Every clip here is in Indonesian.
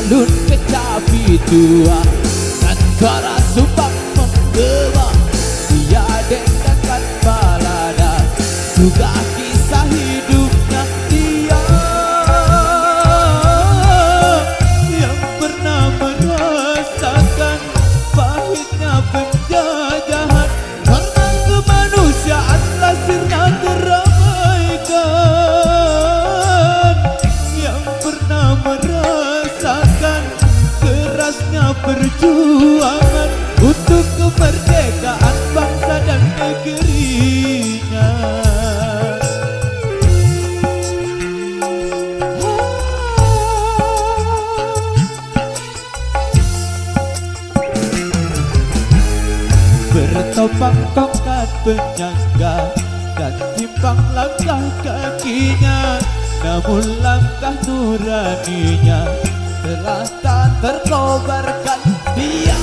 alun kecapi tua dan suara sumbang menggema. Dia dengarkan balada juga kisah hidupnya dia yang pernah merasakan pahitnya penjajahan. Karena kemanusiaan lahirnya terabaikan, yang pernah merasakan kerasnya perjuangan untuk kemerdekaan bangsa dan negerinya. Bertopang tongkat penyangga dan timpang langkah kakinya, namun langkah nuraninya telah tak terkobarkan. Dia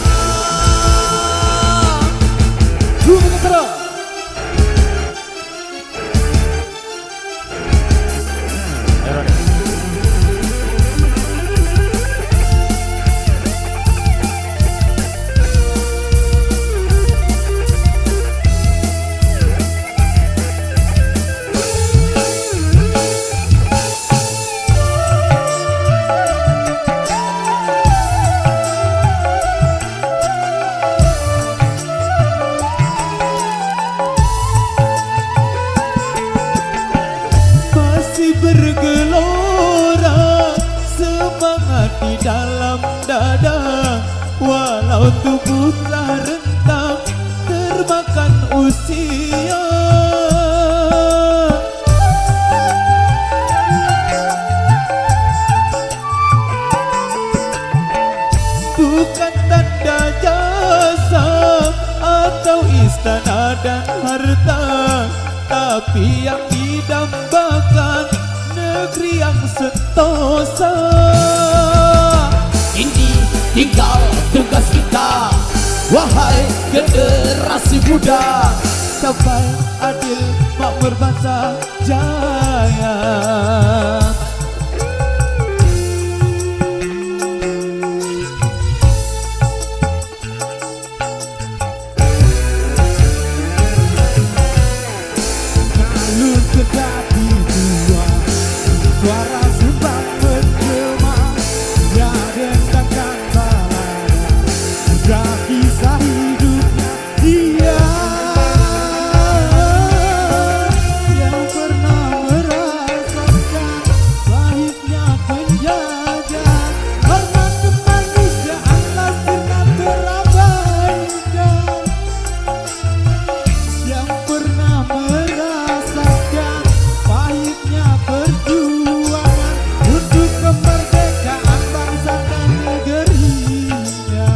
bergelora semangat di dalam dada, walau tubuh telah rentang termakan usia. Bukan tanda jasa atau istana dan harta, tapi yang didambakan negeri yang sentosa. Ini tinggal tugas kita, wahai generasi muda, sampai adil makmur bangsa jaya. Alun kecapi tua, suara sumbang menggema. Dia dengarkan balada juga kisah hidupnya dia yang pernah merasakan pahitnya penjajahan. Karena kemanusiaan lahirnya terabaikan, yang pernah merasakan pahitnya perjuangan untuk kemerdekaan bangsa dan negerinya.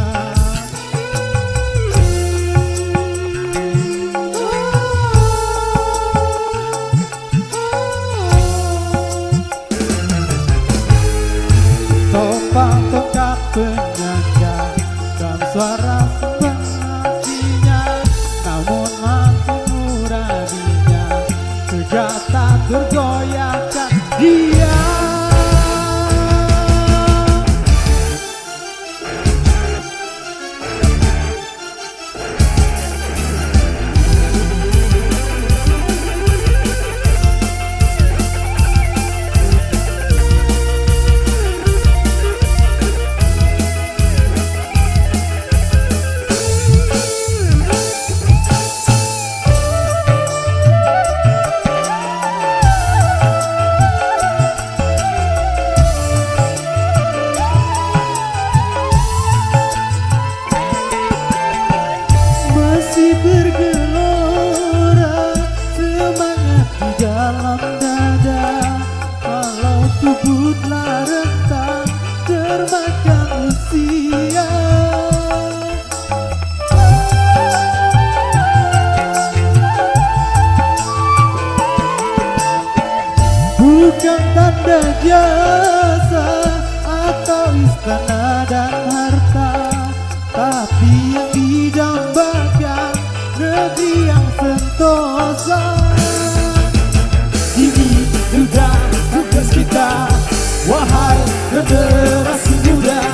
Topang tongkat penyangga dan suara sumbang nasinya, namun hati nuraninya juga tak tergoyahkan. Dia masih bergelora semangat di dalam dada, walau tubuh telah rentang termakan usia. Bukan tanda jasa atau istana dan harta, tapi yang didambakan negeri yang sentosa. Ini sudah tugas kita, wahai generasi muda,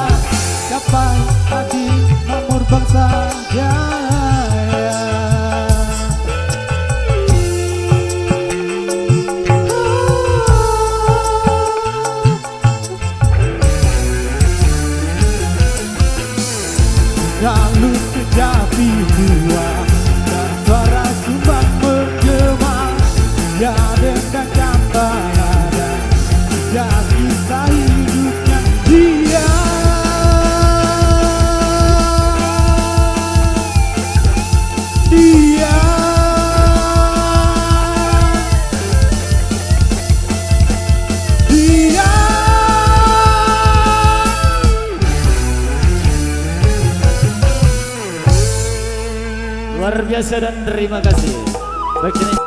biasa dan terima kasih. Baik,